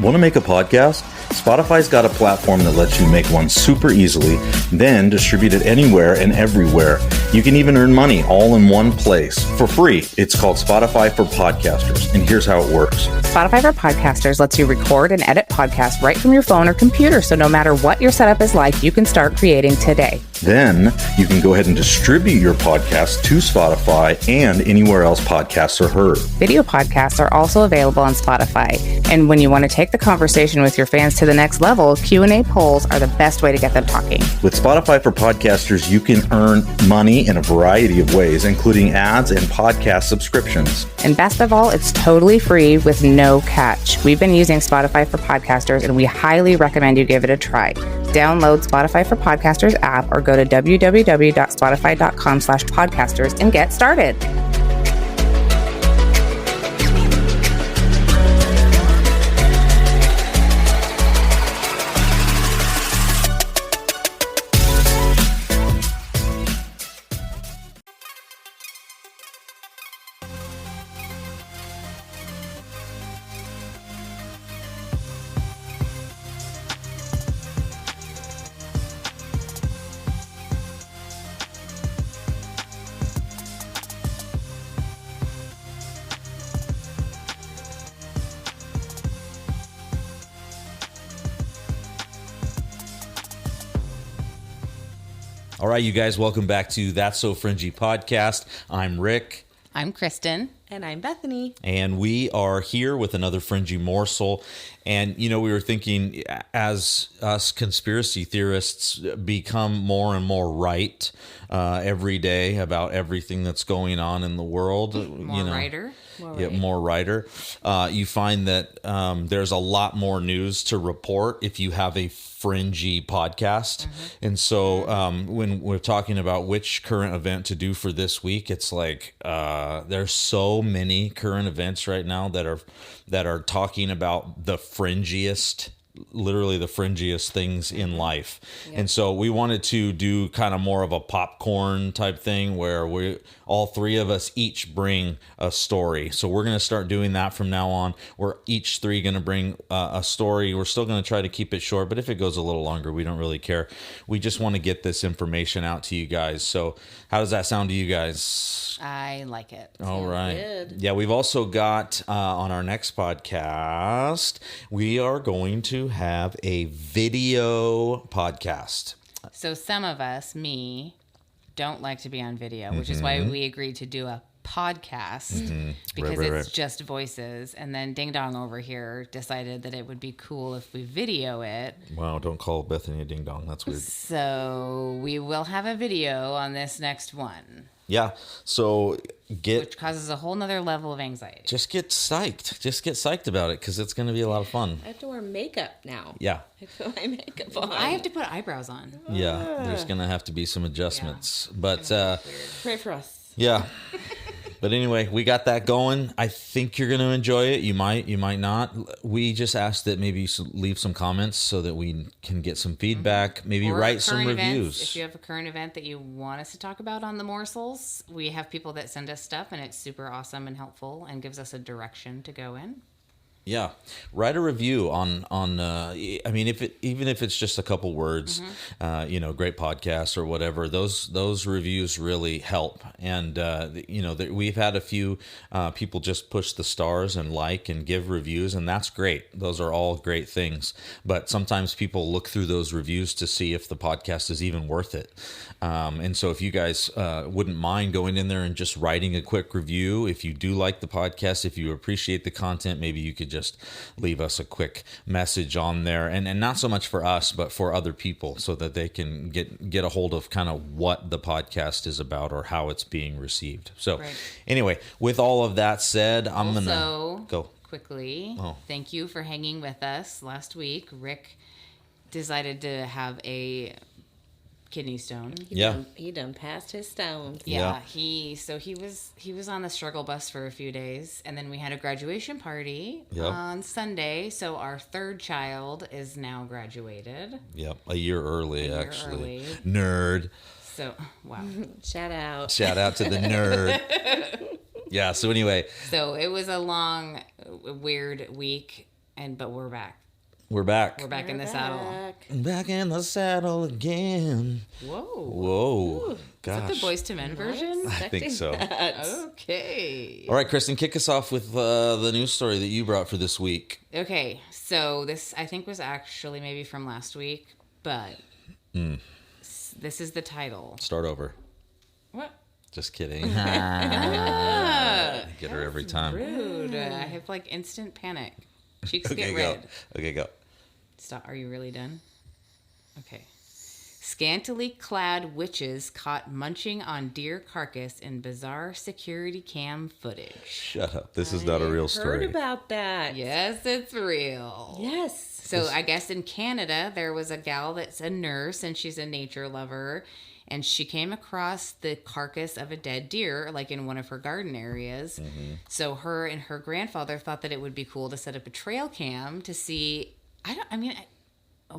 Want to make a podcast? Spotify's got a platform that lets you make one super easily, then distribute it anywhere and everywhere. You can even earn money all in one place for free. It's called Spotify for Podcasters, and here's how it works. Spotify for Podcasters lets you record and edit podcasts right from your phone or computer, so no matter what your setup is like, you can start creating today. Then you can go ahead and distribute your podcast to Spotify and anywhere else podcasts are heard. Video podcasts are also available on Spotify. And when you want to take the conversation with your fans to the next level, Q&A polls are the best way to get them talking. With Spotify for Podcasters, you can earn money in a variety of ways, including ads and podcast subscriptions. And best of all, it's totally free with no catch. We've been using Spotify for Podcasters, and we highly recommend you give it a try. Download Spotify for Podcasters app or go to www.spotify.com/podcasters and get started. All right, you guys, welcome back to That's So Fringy podcast. I'm Rick. I'm Kristen. And I'm Bethany. And we are here with another Fringy Morsel. And, you know, we were thinking as us conspiracy theorists become more and more right every day about everything that's going on in the world. More writer. More writer. You find that there's a lot more news to report if you have a fringy podcast. Mm-hmm. And so when we're talking about which current event to do for this week, it's like there's so many current events right now that are talking about the fringiest, literally the fringiest things in life. Yep. And so we wanted to do kind of more of a popcorn type thing where we all three of us each bring a story. So we're going to start doing that from now on. We're each three going to bring a story. We're still going to try to keep it short, but if it goes a little longer, we don't really care. We just want to get this information out to you guys. So how does that sound to you guys? I like it. All right. Good. Yeah, we've also got on our next podcast, we are going to have a video podcast. So some of us, me, don't like to be on video, which is why we agreed to do a podcast because it's just voices. And then Ding Dong over here decided that it would be cool if we video it. Wow, don't call Bethany a ding dong. That's weird. So we will have a video on this next one. Yeah, so which causes a whole nother level of anxiety. Just get psyched. Just get psyched about it because it's going to be a lot of fun. I have to wear makeup now. Yeah. I put my makeup on. I have to put eyebrows on. Yeah, there's going to have to be some adjustments. Yeah. But pray for us. Yeah. But anyway, we got that going. I think you're going to enjoy it. You might not. We just asked that maybe you leave some comments so that we can get some feedback. Maybe or write some reviews. Events. If you have a current event that you want us to talk about on the Morsels, we have people that send us stuff, and it's super awesome and helpful and gives us a direction to go in. Yeah, write a review on. I mean, even if it's just a couple words, great podcast or whatever. Those reviews really help, and we've had a few people just push the stars and like and give reviews, and that's great. Those are all great things. But sometimes people look through those reviews to see if the podcast is even worth it. And so if you guys wouldn't mind going in there and just writing a quick review, if you do like the podcast, if you appreciate the content, maybe you could just leave us a quick message on there, and not so much for us, but for other people, so that they can get a hold of kind of what the podcast is about or how it's being received. So Anyway, with all of that said, I'm going to go quickly. Thank you for hanging with us last week. Rick decided to have a kidney stone. He done passed his stones. Yeah. He was on the struggle bus for a few days, and then we had a graduation party on Sunday. So our third child is now graduated. Yep, a year early, actually. Nerd. So wow. Shout out to the nerd. Yeah. So anyway. So it was a long, weird week. but we're back. We're back. We're back in the saddle. Back in the saddle again. Whoa. Gosh. Is that the Boys to Men version? I think so. Okay. All right, Kristen, kick us off with the news story that you brought for this week. Okay, so this I think was actually maybe from last week, but this is the title. Start over. What? Just kidding. Get her every time. Rude. I have like instant panic. Cheeks Okay, get go. red. Okay, go. Stop. Are you really done? Okay. Scantily clad witches caught munching on deer carcass in bizarre security cam footage. Shut up. This is not a real story. Heard about that. Yes, it's real. Yes. So I guess in Canada, there was a gal that's a nurse and she's a nature lover. And she came across the carcass of a dead deer, like in one of her garden areas. Mm-hmm. So her and her grandfather thought that it would be cool to set up a trail cam to see.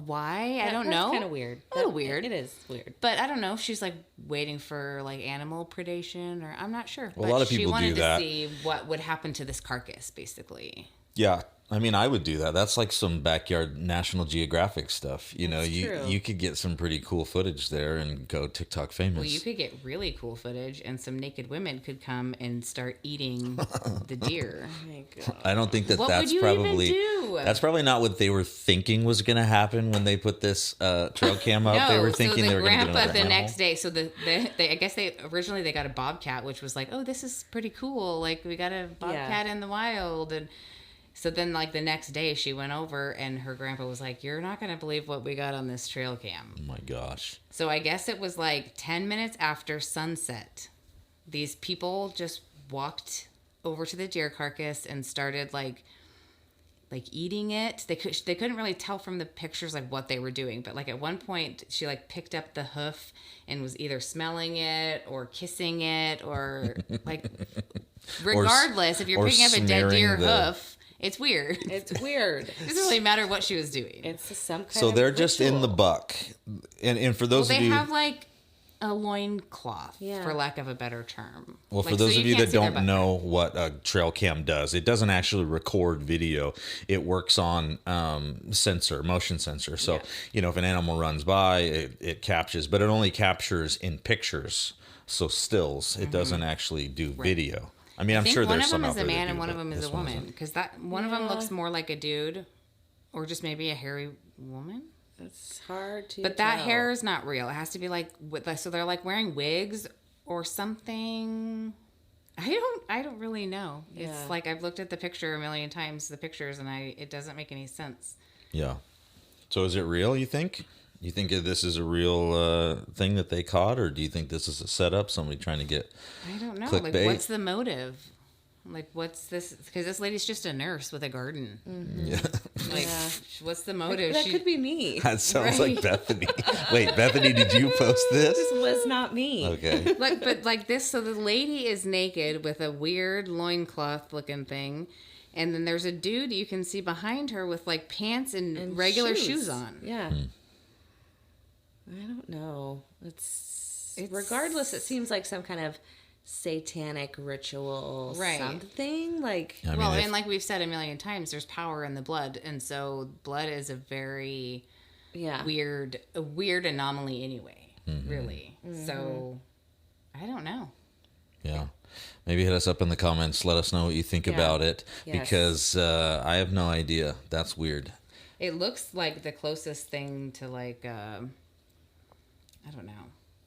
Why? I don't know. That's kind of weird. A little weird. It is weird. But I don't know if she's like waiting for like animal predation or I'm not sure. Well, but a lot of people do that. She wanted to see what would happen to this carcass, basically. Yeah. I mean, I would do that. That's like some backyard National Geographic stuff. You know, you could get some pretty cool footage there and go TikTok famous. Well, you could get really cool footage, and some naked women could come and start eating the deer. Oh my God. I don't think that What that's would you probably even do? that's probably not what they were thinking was going to happen when they put this trail cam up. They were thinking they were going to get another the animal. next day. So I guess they originally got a bobcat, which was like, oh, this is pretty cool. Like we got a bobcat in the wild, and so then like the next day she went over and her grandpa was like, you're not going to believe what we got on this trail cam. Oh my gosh. So I guess it was like 10 minutes after sunset. These people just walked over to the deer carcass and started like eating it. They couldn't really tell from the pictures like what they were doing, but like at one point she like picked up the hoof and was either smelling it or kissing it or like regardless if you're picking up a dead deer hoof, it's weird. It's weird. It doesn't really matter what she was doing. It's some kind of So they're just in the ritual. buck. And for those Well, of they you have like a loincloth, Yeah. for lack of a better term. Well, for Like, those so of you can't that see their don't butt know what a trail cam does, it doesn't actually record video. It works on motion sensor. So, if an animal runs by, it captures, but it only captures in pictures. So stills, it doesn't actually do video. I mean, I'm sure there's some one out of them there is a that man and do, one of but them is this a one woman. isn't. Because that one of them looks more like a dude, or just maybe a hairy woman. It's hard to But that tell. hair is not real. It has to be like so they're like wearing wigs or something. I don't really know. Yeah. It's like I've looked at the picture a million times, the pictures, and it doesn't make any sense. Yeah. So is it real, you think? You think this is a real thing that they caught, or do you think this is a setup, somebody trying to get I don't know. clickbait? Like, what's the motive? Like, what's this? Because this lady's just a nurse with a garden. Yeah. Like, what's the motive? That could be me. That sounds like Bethany. Wait, Bethany, did you post this? This was not me. Okay. But like this, so the lady is naked with a weird loincloth looking thing. And then there's a dude you can see behind her with like pants and regular shoes on. Yeah. I don't know. It's regardless, it seems like some kind of satanic ritual, Right. something like. I mean, Well, and like we've said a million times, there's power in the blood. And so blood is a very weird anomaly anyway, really. So I don't know. Yeah. Maybe hit us up in the comments. Let us know what you think about it. Yes. Because I have no idea. That's weird. It looks like the closest thing to like, I don't know.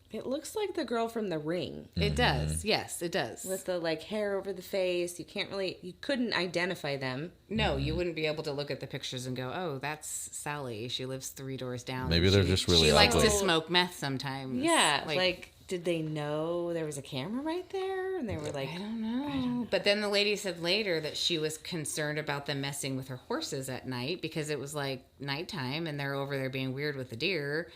It looks like the girl from The Ring It does. Yes, it does. with the like hair over the face. You couldn't identify them. No, you wouldn't be able to look at the pictures and go, "Oh, that's Sally. She lives 3 doors down." Maybe they're just really She likes ugly. to smoke meth sometimes. Yeah, like did they know there was a camera right there? And they were like, I don't know. But then the lady said later that she was concerned about them messing with her horses at night because it was like nighttime and they're over there being weird with the deer.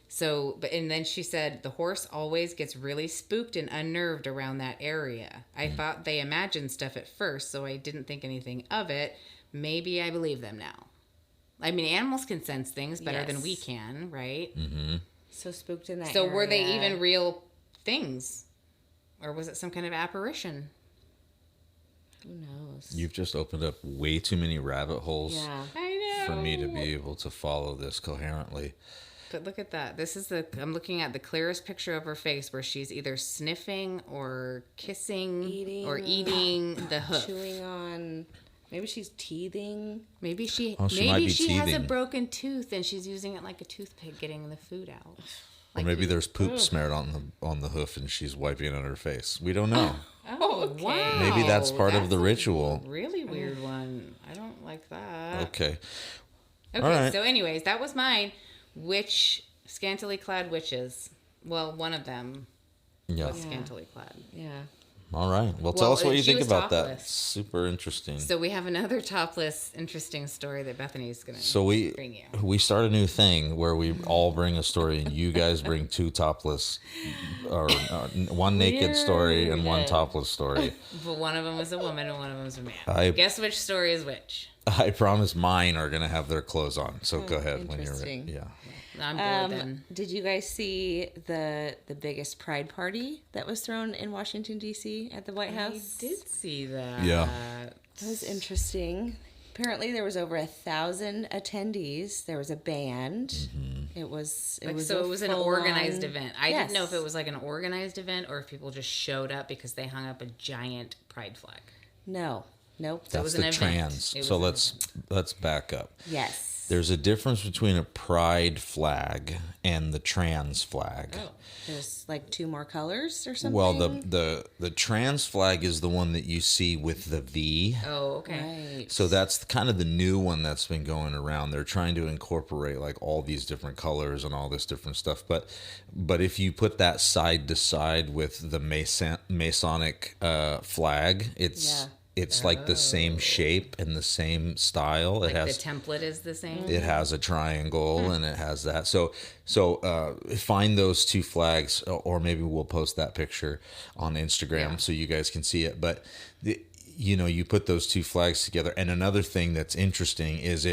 So, and then she said the horse always gets really spooked and unnerved around that area. I thought they imagined stuff at first, so I didn't think anything of it. Maybe I believe them now. I mean, animals can sense things better than we can, right? so spooked in that So were they area. even real things? Or was it some kind of apparition? Who knows? You've just opened up way too many rabbit holes Yeah. I know. for me to be able to follow this coherently. But look at that. I'm looking at the clearest picture of her face where she's either sniffing or kissing or eating the hoof. Chewing on. Maybe she's teething. Maybe she might be has a teething. broken tooth and she's using it like a toothpick getting the food out. Or maybe there's poop smeared on the hoof and she's wiping it on her face. We don't know. Oh, wow. Maybe that's part of the ritual. Really weird one. I don't like that. Okay. Okay, All right. so anyways, that was mine. Which scantily clad witches? Well, one of them Yeah. was scantily clad. Yeah. All right. Well, tell us what you she think was about that. topless. Super interesting. So we have another topless, interesting story that Bethany's going to So bring you. we start a new thing where we all bring a story and you guys bring two topless or one naked story and one topless story. But one of them was a woman and one of them was a man. Guess which story is which? I promise mine are going to have their clothes on. So go ahead when you're ready. interesting. Yeah. I'm bored then. Did you guys see the biggest pride party that was thrown in Washington, D.C. at the White I House? did see that. Yeah. That was interesting. Apparently, there was over 1,000 attendees. There was a band. Mm-hmm. It was It was an full-on- organized event. I Yes. didn't know if it was like an organized event or if people just showed up because they hung up a giant pride flag. No. Nope. So it That's was the an event. trans. It was So an let's back up. Yes. There's a difference between a pride flag and the trans flag. Oh. There's like 2 more colors or something. Well, the trans flag is the one that you see with the V. Oh, okay. Right. So that's kind of the new one that's been going around. They're trying to incorporate like all these different colors and all this different stuff. But if you put that side to side with the Masonic flag, it's like the same shape and the same style. Like the template is the same. It has a triangle and it has that. So find those two flags, or maybe we'll post that picture on Instagram so you guys can see it. But you put those two flags together. And another thing that's interesting is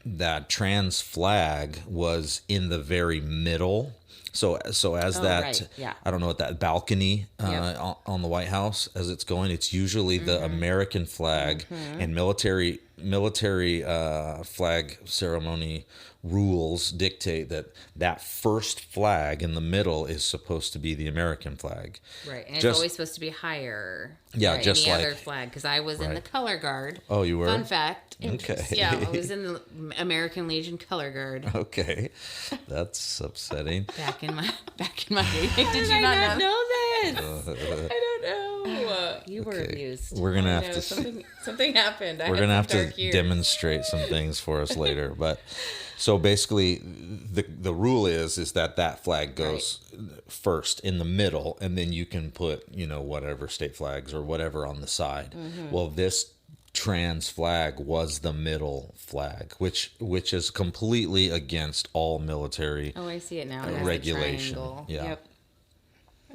that trans flag was in the very middle. So as right. Yeah. I don't know what that balcony on the White House as it's going, it's usually the American flag and military flag ceremony rules dictate that first flag in the middle is supposed to be the American flag. Right. And it's always supposed to be higher Yeah, than just any like other flag. Because I was in the color guard. Oh, you were? Fun fact. Okay. Yeah, I was in the American Legion color guard Okay, that's upsetting. back in my day. Did you not know? this? I don't know. You were abused. We're gonna have No, to. something happened. We're gonna have to demonstrate some things for us later. But so basically, the rule is that flag goes first in the middle, and then you can put whatever state flags or whatever on the side. Well, this trans flag was the middle flag, which is completely against all military Oh, I see it now. It has a regulation. triangle. Yeah. Yep.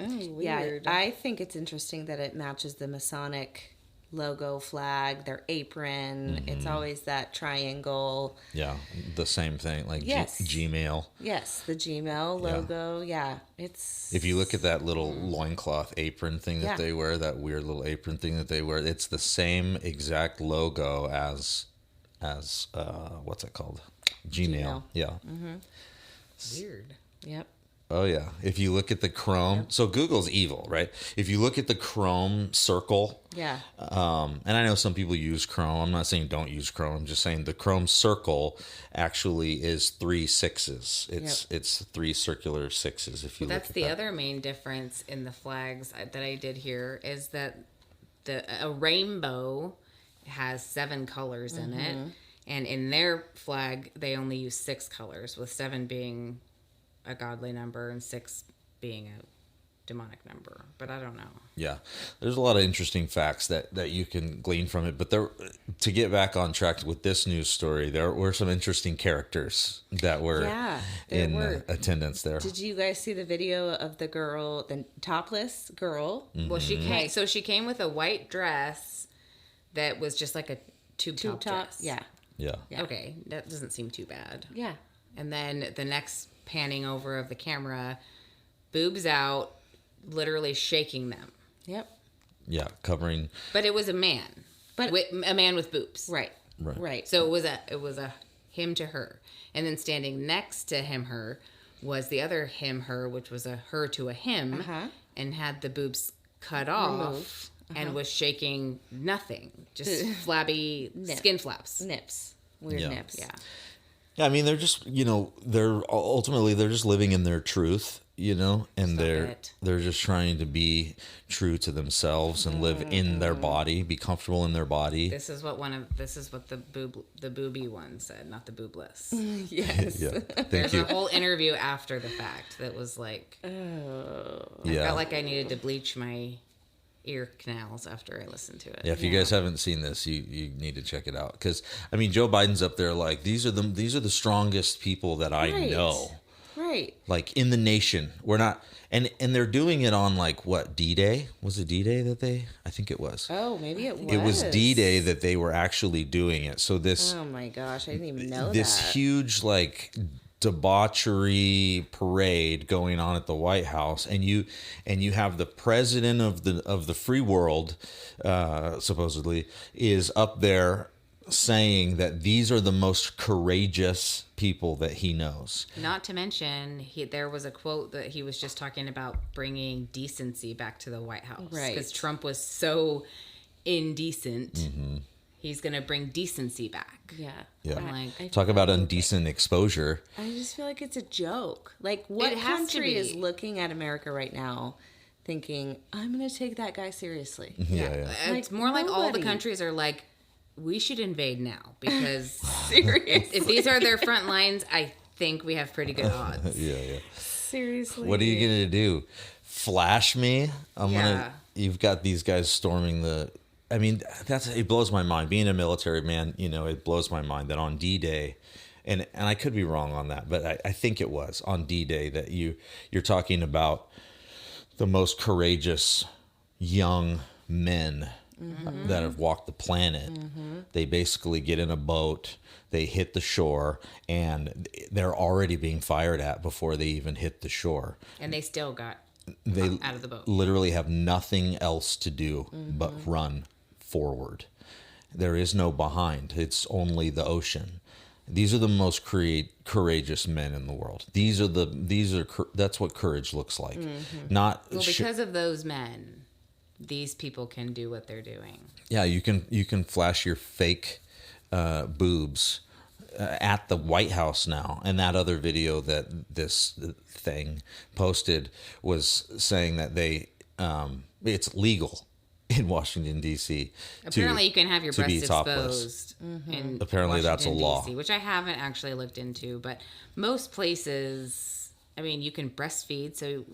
Oh, Yeah, weird. I think it's interesting that it matches the Masonic logo flag, their apron. It's always that triangle. Yeah, the same thing, like Yes. Gmail. Yes, the Gmail logo. Yeah, it's. If you look at that little loincloth apron thing that Yeah. they wear, that weird little apron thing that they wear, it's the same exact logo as what's it called? Gmail. Gmail. Yeah. Weird. Yep. Oh yeah. If you look at the Chrome, so Google's evil, right? If you look at the Chrome circle, Yeah. and I know some people use Chrome. I'm not saying don't use Chrome. I'm just saying the Chrome circle actually is 3 sixes. It's 3 circular sixes. If you That's look at the that. other main difference in the flags that I did here is that a rainbow has 7 colors in it, and in their flag they only use 6 colors, with 7 being a godly number and 6 being a demonic number. But I don't know. Yeah, there's a lot of interesting facts that you can glean from it. But to get back on track with this news story, there were some interesting characters that were in attendance there. Did you guys see the video of the girl, the topless girl? Well, she came. So she came with a white dress that was just like a tube top dress. Yeah. Yeah. Okay, that doesn't seem too bad. Yeah. And then the next panning over of the camera, boobs out, literally shaking them. Yep. covering. But it was a man, a man with boobs. Right. So it was a him to her, and then standing next to her was the other him her, which was a her to a him, and had the boobs cut off and was shaking nothing, just flabby skin flaps, nips, weird nips. Yeah, I mean, they're just, they're just living in their truth, and they're just trying to be true to themselves and live in their body, be comfortable in their body. This is what the booby one said, not the boobless. Yes. Yeah. There's a whole interview after the fact that was like, I felt like I needed to bleach my ear canals after I listened to it. Yeah, if you guys haven't seen this, you need to check it out, because I mean, Joe Biden's up there like, these are the strongest people that I know, right? Like in the nation. We're not, and they're doing it on like what, D-Day? Was it D-Day that I think it was. Oh, maybe it was. It was D-Day that they were actually doing it. So this. Oh my gosh, I didn't even know this huge like debauchery parade going on at the White House, and you have the president of the free world, supposedly, is up there saying that these are the most courageous people that he knows. Not to mention, there was a quote that he was just talking about bringing decency back to the White House, right? Because Trump was so indecent. He's going to bring decency back. Yeah. Like, talk about indecent exposure. I just feel like it's a joke. Like, what country is looking at America right now thinking, I'm going to take that guy seriously? Yeah. It's more like all the countries are like, we should invade now, because seriously, if these are their front lines, I think we have pretty good odds. Yeah. Seriously. What are you going to do? Flash me? You've got these guys storming I mean, it blows my mind. Being a military man, it blows my mind that on D-Day, and I could be wrong on that, but I think it was on D-Day that you're talking about the most courageous young men that have walked the planet. They basically get in a boat, they hit the shore, and they're already being fired at before they even hit the shore. And they still got out of the boat. Literally have nothing else to do but run forward. There is no behind. It's only the ocean. These are the most courageous men in the world. That's what courage looks like. Because of those men, these people can do what they're doing. Yeah, you can flash your fake boobs at the White House now. And that other video that this thing posted was saying that it's legal in Washington, D.C. Apparently, you can have your breasts topless. exposed. In Apparently, Washington, that's a law, D.C., which I haven't actually looked into. But most places, I mean, you can breastfeed, so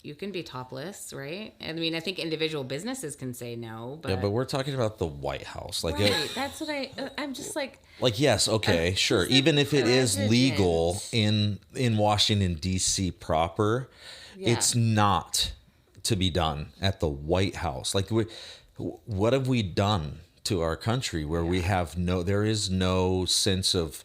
you can be topless, right? I mean, I think individual businesses can say no, but but we're talking about the White House, like right. That's what I'm just like. Like, yes, okay, sure. Even if it is legal in Washington, D.C. proper, it's not to be done at the White House. Like, what have we done to our country where there is no sense of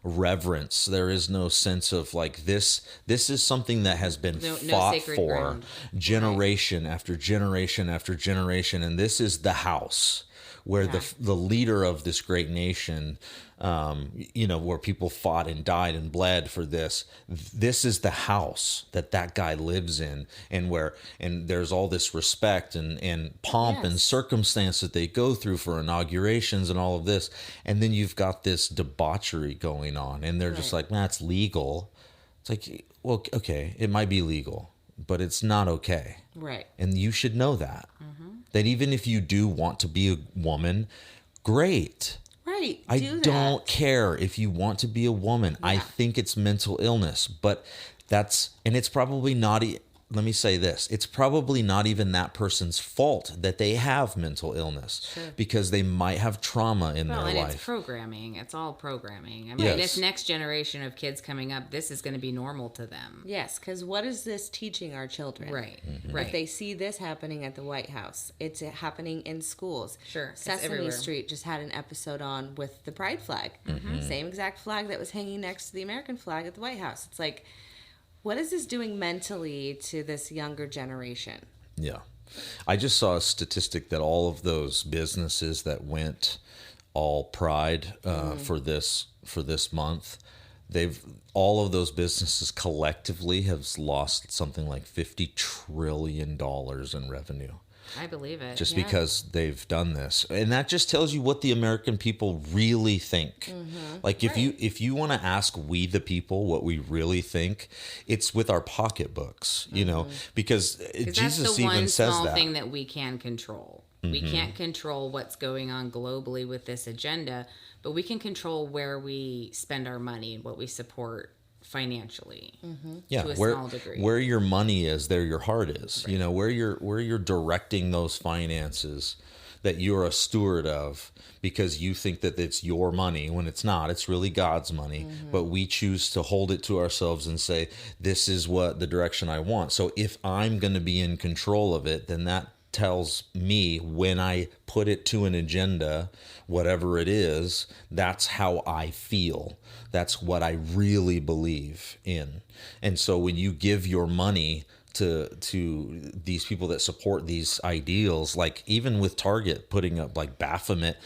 reverence? There is no sense of like this is something that has been fought for ground. Generation after generation after generation, and this is the house where the leader of this great nation, where people fought and died and bled for this is the house that guy lives in, and there's all this respect and pomp and circumstance that they go through for inaugurations and all of this, and then you've got this debauchery going on, and they're just like, that's legal. It's like, well, okay, it might be legal, but it's not okay. Right. And you should know that. That even if you do want to be a woman, great. Right. I don't care if you want to be a woman. I think it's mental illness, but it's probably not, let me say this, it's probably not even that person's fault that they have mental illness, because they might have trauma in their life. It's programming. It's all programming. I mean, this next generation of kids coming up, this is going to be normal to them. Yes, because what is this teaching our children? Right, If they see this happening at the White House, it's happening in schools. Sure, Sesame Street just had an episode on with the pride flag. Same exact flag that was hanging next to the American flag at the White House. It's like, what is this doing mentally to this younger generation? Yeah. I just saw a statistic that all of those businesses that went all Pride for this month, all of those businesses collectively have lost something like $50 trillion in revenue. I believe it. Just because they've done this. And that just tells you what the American people really think. Like if you want to ask we the people what we really think, it's with our pocketbooks, you know, because Jesus even says that. That's the one small thing that we can control. We can't control what's going on globally with this agenda, but we can control where we spend our money and what we support financially. Yeah, to a small degree. Where your money is, there your heart is. Right. You know, where you're directing those finances that you're a steward of, because you think that it's your money when it's not. It's really God's money, but we choose to hold it to ourselves and say, this is what the direction I want. So if I'm going to be in control of it, then that tells me when I put it to an agenda, whatever it is, that's how I feel. That's what I really believe in. And so when you give your money to these people that support these ideals, like even with Target putting up like Baphomet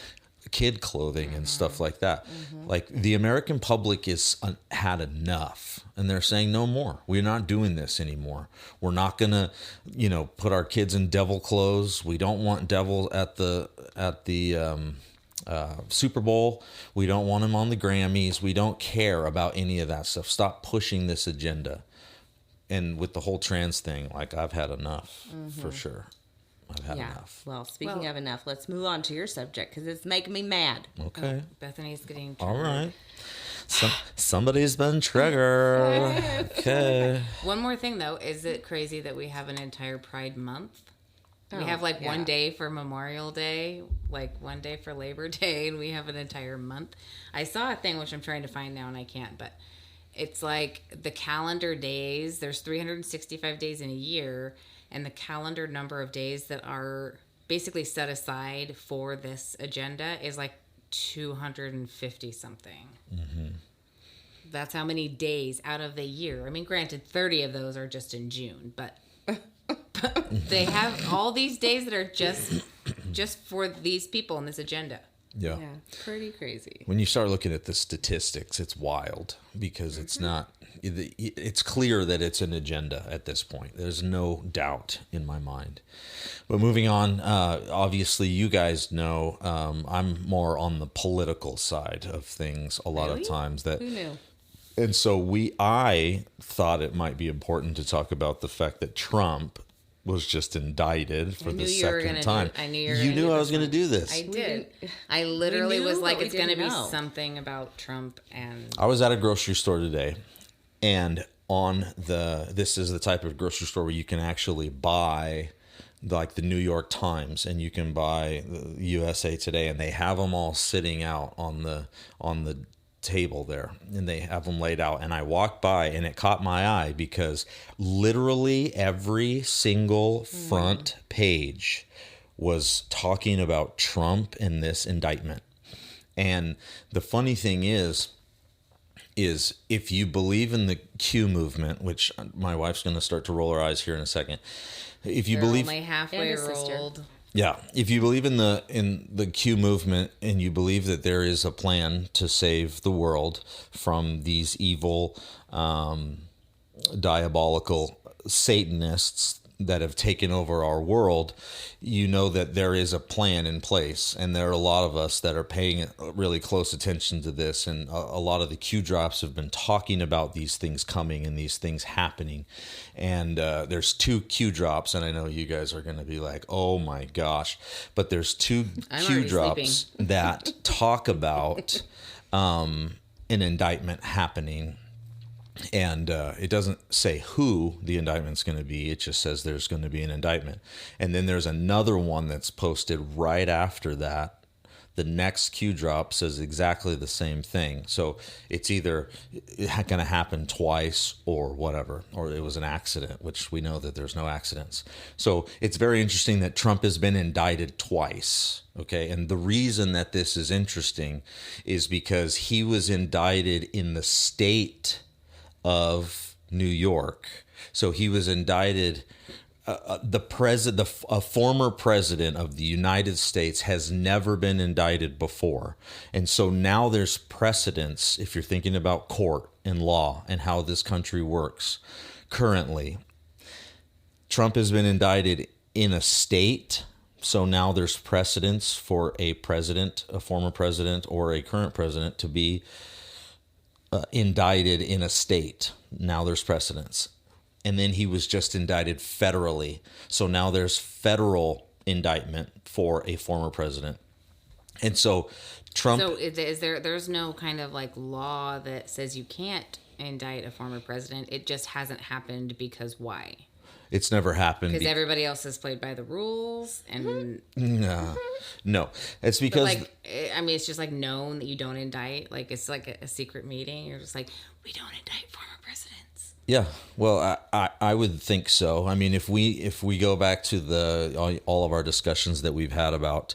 kid clothing and stuff like that, like the American public is had enough, and they're saying no more. We're not doing this anymore. We're not gonna, you know, put our kids in devil clothes. We don't want devil at the Super Bowl. We don't want him on the Grammys. We don't care about any of that stuff. Stop pushing this agenda. And with the whole trans thing, like I've had enough for sure. I've had enough. Well, speaking of enough, let's move on to your subject because it's making me mad. Okay. Bethany's getting triggered. All right. Somebody's been triggered. Okay. One more thing, though. Is it crazy that we have an entire Pride month? We have like one day for Memorial Day, like one day for Labor Day, and we have an entire month. I saw a thing, which I'm trying to find now, and I can't, but it's like the calendar days. There's 365 days in a year, and the calendar number of days that are basically set aside for this agenda is like 250 something. That's how many days out of the year. I mean, granted, 30 of those are just in June, but they have all these days that are just for these people in this agenda. Yeah. It's pretty crazy. When you start looking at the statistics, it's wild because it's not, it's clear that it's an agenda at this point. There's no doubt in my mind. But moving on, obviously you guys know I'm more on the political side of things a lot of times. Who knew? And so I thought it might be important to talk about the fact that Trump was just indicted for the second time. I knew you knew I was going to do this. I did. I literally was like, it's going to be something about Trump. And I was at a grocery store today, and this is the type of grocery store where you can actually buy like the New York Times, and you can buy the USA Today, and they have them all sitting out on the table there, and they have them laid out, and I walked by and it caught my eye because literally every single front page was talking about Trump and this indictment. And the funny thing is if you believe in the Q movement, which my wife's going to start to roll her eyes here in a second, if you believe only halfway rolled. Yeah, if you believe in the Q movement and you believe that there is a plan to save the world from these evil, diabolical Satanists that have taken over our world, you know that there is a plan in place, and there are a lot of us that are paying really close attention to this, and a lot of the Q drops have been talking about these things coming and these things happening. And there's 2 Q drops, and I know you guys are going to be like, oh my gosh, but there's 2 Q drops that talk about an indictment happening. And it doesn't say who the indictment's going to be. It just says there's going to be an indictment. And then there's another one that's posted right after that. The next Q drop says exactly the same thing. So it's either going to happen twice or whatever, or it was an accident, which we know that there's no accidents. So it's very interesting that Trump has been indicted twice. Okay. And the reason that this is interesting is because he was indicted in the state of New York. So he was indicted a former president of the United States has never been indicted before. And so now there's precedence if you're thinking about court and law and how this country works currently. Trump has been indicted in a state, so now there's precedence for a president, a former president or a current president to be indicted in a state. Now there's precedence. And then he was just indicted federally. So now there's federal indictment for a former president. And so Trump... So there's no kind of like law that says you can't indict a former president. It just hasn't happened because why? It's never happened. Because everybody else has played by the rules and... No. It's because... But it's just like known that you don't indict. Like it's like a secret meeting. You're just like, we don't indict former presidents. Yeah, well, I would think so. I mean, if we go back to all of our discussions that we've had about,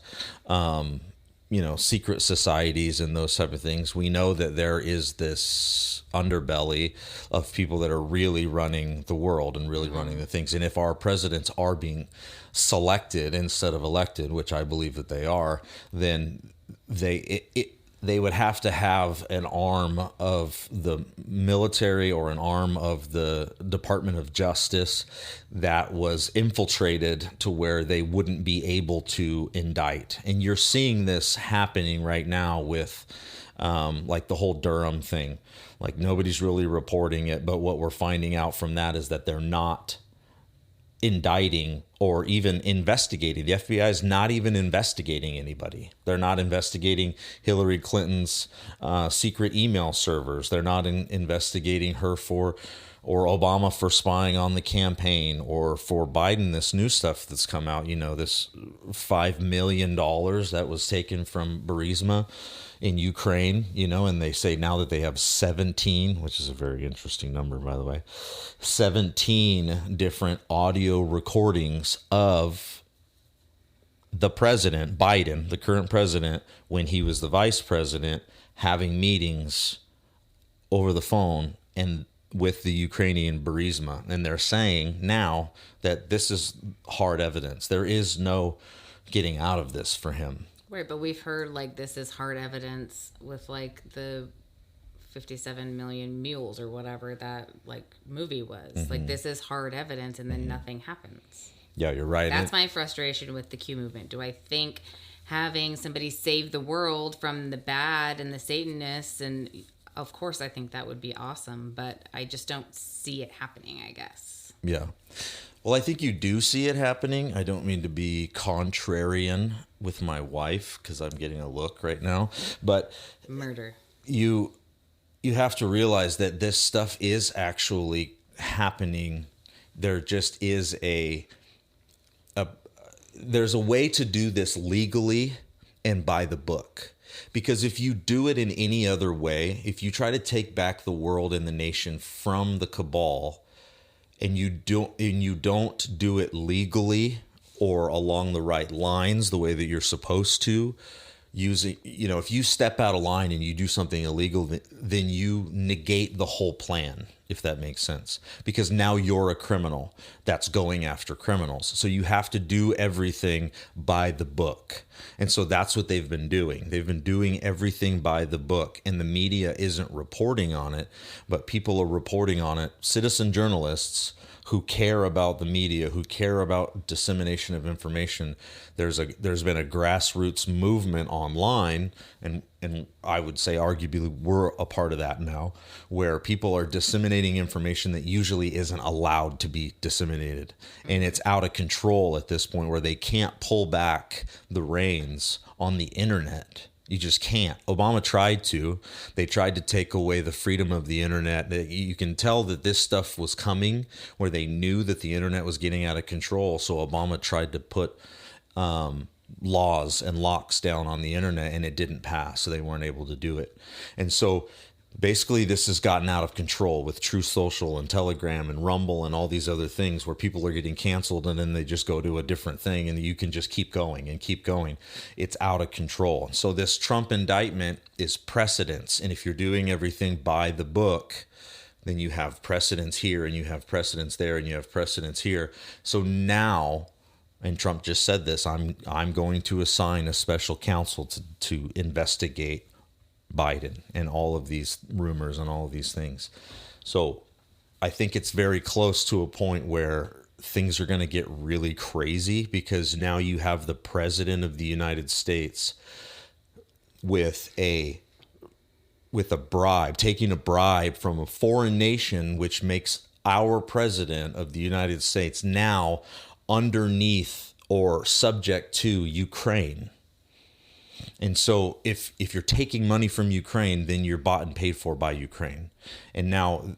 secret societies and those type of things, we know that there is this underbelly of people that are really running the world and really running the things. And if our presidents are being selected instead of elected, which I believe that they are, then they would have to have an arm of the military or an arm of the Department of Justice that was infiltrated to where they wouldn't be able to indict. And you're seeing this happening right now with like the whole Durham thing. Like nobody's really reporting it, but what we're finding out from that is that they're not indicting or even investigating. The FBI is not even investigating anybody. They're not investigating Hillary Clinton's secret email servers. They're not investigating her or Obama for spying on the campaign, or for Biden, this new stuff that's come out, this $5 million that was taken from Burisma in Ukraine, and they say now that they have 17, which is a very interesting number, by the way, 17 different audio recordings of the president, Biden, the current president, when he was the vice president, having meetings over the phone and with the Ukrainian Burisma. And they're saying now that this is hard evidence. There is no getting out of this for him. Right, but we've heard like this is hard evidence with like the 57 million mules or whatever that like movie was. Mm-hmm. Like this is hard evidence and then nothing happens. Yeah, you're right. That's my frustration with the Q movement. Do I think having somebody save the world from the bad and the Satanists, and of course I think that would be awesome, but I just don't see it happening, I guess. Yeah. Well, I think you do see it happening. I don't mean to be contrarian with my wife because I'm getting a look right now, but murder. You have to realize that this stuff is actually happening. There just is there's a way to do this legally and by the book. Because if you do it in any other way, if you try to take back the world and the nation from the cabal, and you don't do it legally or along the right lines, the way that you're supposed to, using, if you step out of line and you do something illegal, then you negate the whole plan, if that makes sense. Because now you're a criminal that's going after criminals. So you have to do everything by the book. And so that's what they've been doing. They've been doing everything by the book, and the media isn't reporting on it, but people are reporting on it. Citizen journalists who care about the media, who care about dissemination of information. There's been a grassroots movement online, and I would say arguably we're a part of that now, where people are disseminating information that usually isn't allowed to be disseminated. And it's out of control at this point where they can't pull back the reins on the internet. You just can't. Obama tried to. They tried to take away the freedom of the internet. You can tell that this stuff was coming, where they knew that the internet was getting out of control. So Obama tried to put laws and locks down on the internet, and it didn't pass. So they weren't able to do it. And so basically this has gotten out of control with Truth Social and Telegram and Rumble and all these other things, where people are getting canceled and then they just go to a different thing, and you can just keep going and keep going. It's out of control. So this Trump indictment is precedence. And if you're doing everything by the book, then you have precedents here, and you have precedents there, and you have precedents here. So now, and Trump just said this, I'm going to assign a special counsel to investigate Biden and all of these rumors and all of these things. So I think it's very close to a point where things are going to get really crazy, because now you have the president of the United States with a bribe, taking a bribe from a foreign nation, which makes our president of the United States now underneath or subject to Ukraine. And so if you're taking money from Ukraine, then you're bought and paid for by Ukraine. And now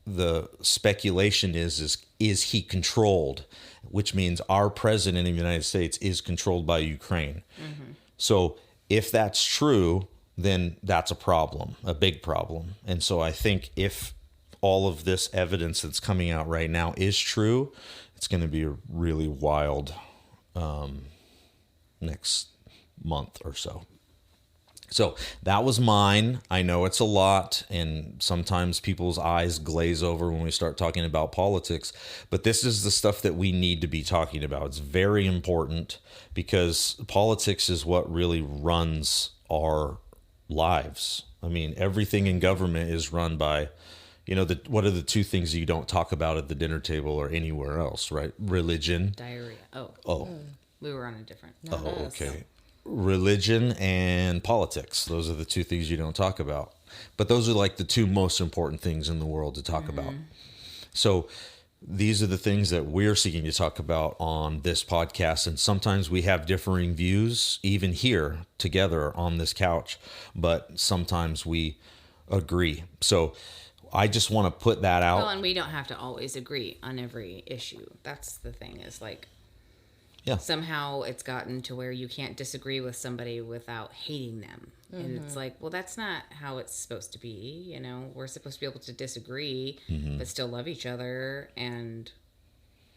the speculation is he controlled, which means our president of the United States is controlled by Ukraine. Mm-hmm. So if that's true, then that's a problem, a big problem. And so I think if all of this evidence that's coming out right now is true, it's going to be a really wild next month or so. So that was mine. I know it's a lot, and sometimes people's eyes glaze over when we start talking about politics, but this is the stuff that we need to be talking about. It's very important, because politics is what really runs our lives. I mean, everything in government is run by, what are the two things you don't talk about at the dinner table or anywhere else, right? Religion. Diarrhea. We were on a different. Okay. Religion and politics. Those are the two things you don't talk about. But those are like the two most important things in the world to talk about. So these are the things that we're seeking to talk about on this podcast. And sometimes we have differing views, even here together on this couch, but sometimes we agree. So I just want to put that out. Well, and we don't have to always agree on every issue. That's the thing, is like, somehow it's gotten to where you can't disagree with somebody without hating them. Mm-hmm. And it's like, well, that's not how it's supposed to be. We're supposed to be able to disagree, but still love each other. And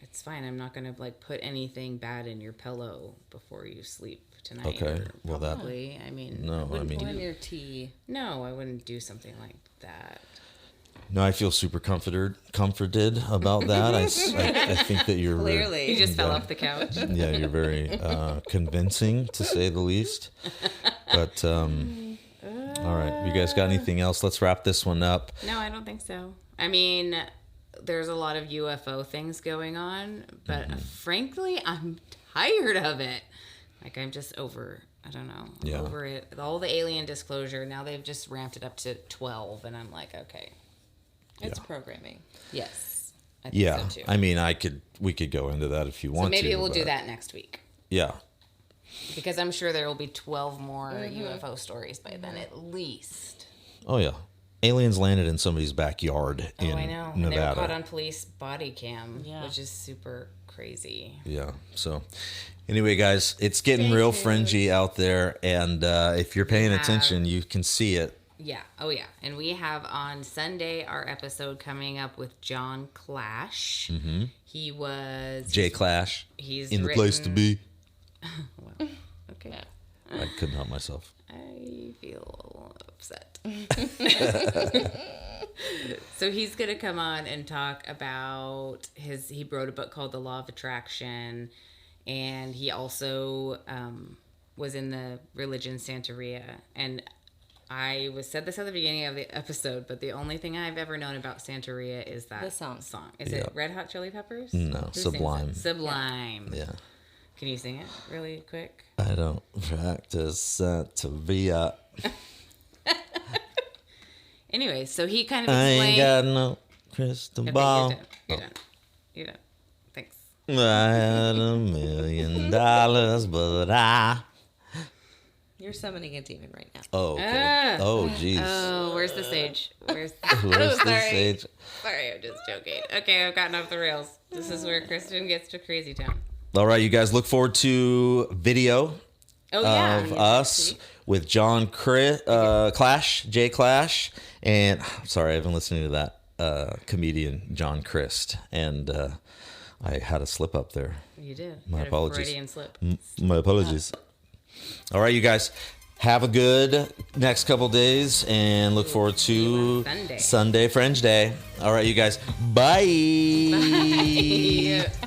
it's fine. I'm not going to put anything bad in your pillow before you sleep tonight. Okay. Well, probably. Or in your tea. No, I wouldn't do something like that. No, I feel super comforted about that. I think that you're clearly you just fell off the couch. Yeah, you're very convincing, to say the least. But all right, you guys got anything else? Let's wrap this one up. No, I don't think so. I mean, there's a lot of UFO things going on, but frankly, I'm tired of it. I'm just over. I don't know. I'm over it. All the alien disclosure. Now they've just ramped it up to 12, and I'm like, okay. It's programming. Yes. I think so too. I mean, we could go into that if you want to. So maybe we'll do that next week. Yeah. Because I'm sure there will be 12 more UFO stories by then, at least. Oh, yeah. Aliens landed in somebody's backyard in I know. Nevada. They were caught on police body cam, which is super crazy. Yeah. So anyway, guys, it's getting real fringy out there. And if you're paying attention, you can see it. Yeah. Oh, yeah. And we have on Sunday our episode coming up with John Clash. Mm-hmm. He was... J Clash. He's in the place to be. Well, okay. I couldn't help myself. I feel upset. So he's going to come on and talk about he wrote a book called The Law of Attraction. And he also was in the religion Santeria. And I said this at the beginning of the episode, but the only thing I've ever known about Santeria is that song. Is it Red Hot Chili Peppers? No, Sublime. Sublime. Yeah. Can you sing it really quick? I don't practice Santeria. Anyway, so he kind of explained... I ain't got no crystal ball. You're done. Thanks. I had $1 million, but You're summoning a demon right now. Oh, okay. Oh, jeez. Oh, where's the sage? Where's the sage? Sorry, I'm just joking. Okay, I've gotten off the rails. This is where Kristen gets to Crazy Town. All right, you guys, look forward to video of us with John Clash, J Clash, and sorry, I've been listening to that comedian John Christ, and I had a slip up there. You did. My apologies. Freudian slip. My apologies. All right, you guys, Have a good next couple days and look forward to Sunday Fringe Day. All right, you guys. Bye. Bye.